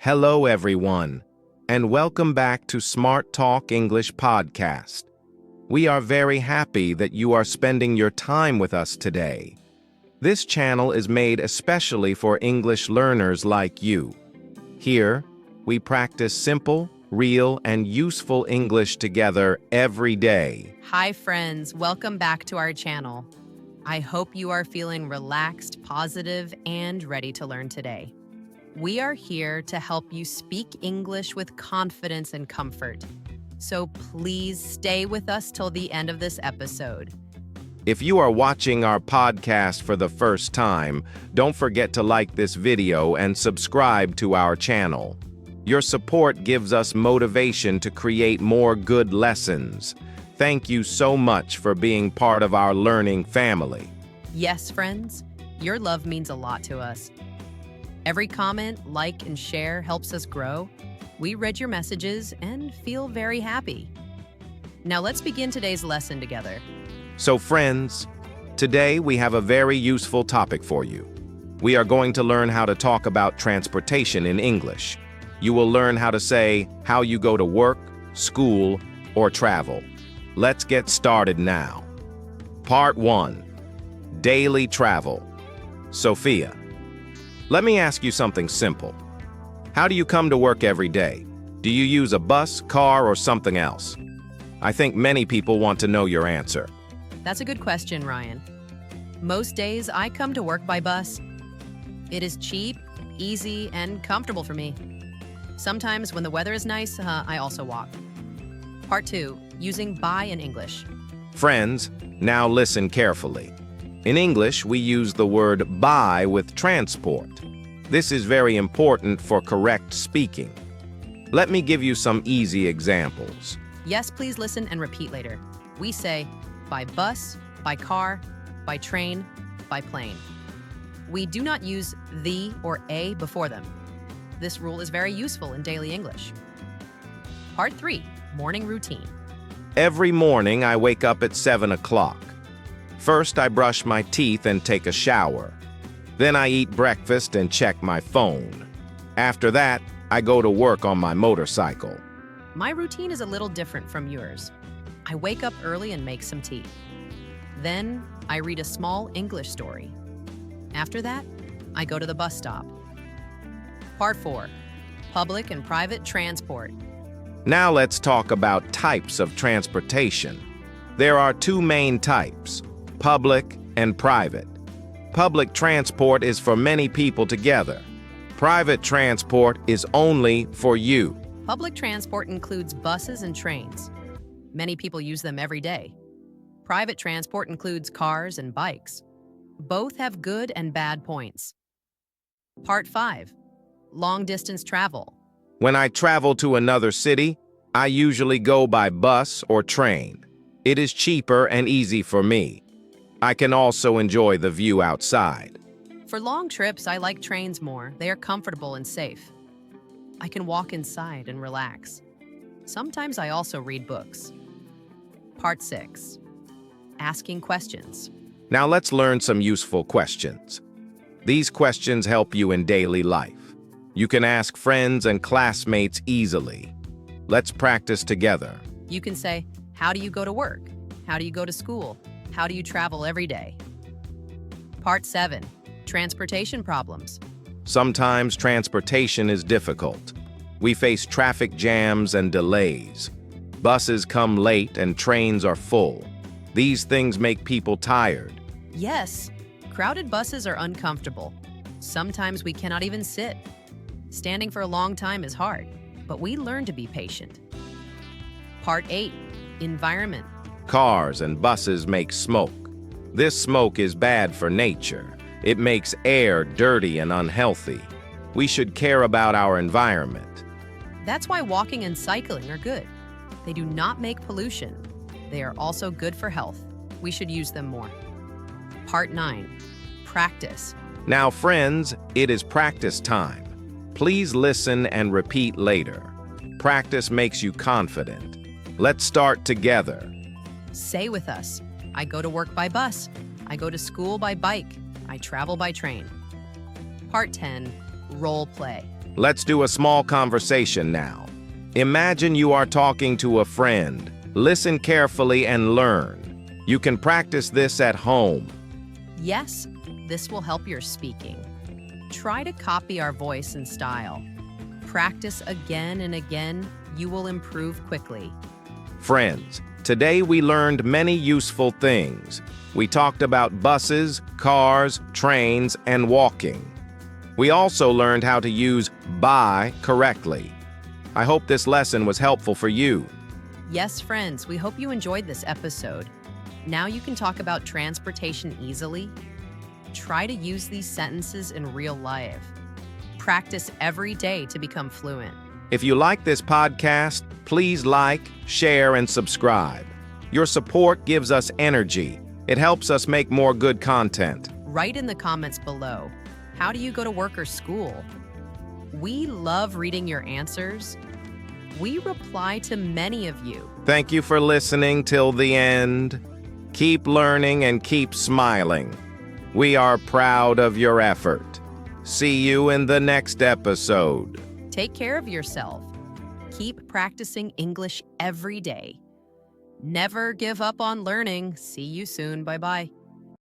Hello, everyone, and welcome back to Smart Talk English Podcast. We are very happy that you are spending your time with us today. This channel is made especially for English learners like you. Here, we practice simple, real, and useful English together every day. Hi friends, welcome back to our channel. I hope you are feeling relaxed, positive, and ready to learn today. We are here to help you speak English with confidence and comfort. So please stay with us till the end of this episode. If you are watching our podcast for the first time, don't forget to like this video and subscribe to our channel. Your support gives us motivation to create more good lessons. Thank you so much for being part of our learning family. Yes, friends, your love means a lot to us. Every comment, like, and share helps us grow. We read your messages and feel very happy. Now let's begin today's lesson together. So friends, today we have a very useful topic for you. We are going to learn how to talk about transportation in English. You will learn how to say how you go to work, school, or travel. Let's get started now. Part 1. Daily travel. Sophia, let me ask you something simple. How do you come to work every day? Do you use a bus, car, or something else? I think many people want to know your answer. That's a good question, Ryan. Most days I come to work by bus. It is cheap, easy, and comfortable for me. Sometimes when the weather is nice, I also walk. Part 2, using by in English. Friends, now listen carefully. In English, we use the word by with transport. This is very important for correct speaking. Let me give you some easy examples. Yes, please listen and repeat later. We say by bus, by car, by train, by plane. We do not use the or a before them. This rule is very useful in daily English. Part 3, morning routine. Every morning, I wake up at 7 o'clock. First, I brush my teeth and take a shower. Then I eat breakfast and check my phone. After that, I go to work on my motorcycle. My routine is a little different from yours. I wake up early and make some tea. Then, I read a small English story. After that, I go to the bus stop. Part 4, public and private transport. Now let's talk about types of transportation. There are two main types, public and private. Public transport is for many people together. Private transport is only for you. Public transport includes buses and trains. Many people use them every day. Private transport includes cars and bikes. Both have good and bad points. Part 5, long-distance travel. When I travel to another city, I usually go by bus or train. It is cheaper and easy for me. I can also enjoy the view outside. For long trips, I like trains more. They are comfortable and safe. I can walk inside and relax. Sometimes I also read books. Part 6, asking questions. Now let's learn some useful questions. These questions help you in daily life. You can ask friends and classmates easily. Let's practice together. You can say, how do you go to work? How do you go to school? How do you travel every day? Part 7, transportation problems. Sometimes transportation is difficult. We face traffic jams and delays. Buses come late and trains are full. These things make people tired. Yes, crowded buses are uncomfortable. Sometimes we cannot even sit. Standing for a long time is hard, but we learn to be patient. Part 8, environment. Cars and buses make smoke. This smoke is bad for nature. It makes air dirty and unhealthy. We should care about our environment. That's why walking and cycling are good. They do not make pollution. They are also good for health. We should use them more. Part 9, practice. Now, friends, it is practice time. Please listen and repeat later. Practice makes you confident. Let's start together. Say with us, I go to work by bus. I go to school by bike. I travel by train. Part 10, role play. Let's do a small conversation now. Imagine you are talking to a friend. Listen carefully and learn. You can practice this at home. Yes, this will help your speaking. Try to copy our voice and style. Practice again and again. You will improve quickly. Friends, today we learned many useful things. We talked about buses, cars, trains, and walking. We also learned how to use buy correctly. I hope this lesson was helpful for you. Yes, friends, we hope you enjoyed this episode. Now you can talk about transportation easily. Try to use these sentences in real life. Practice every day to become fluent. If you like this podcast, please like, share, and subscribe. Your support gives us energy. It helps us make more good content. Write in the comments below. How do you go to work or school? We love reading your answers. We reply to many of you. Thank you for listening till the end. Keep learning and keep smiling. We are proud of your effort. See you in the next episode. Take care of yourself. Keep practicing English every day. Never give up on learning. See you soon. Bye-bye.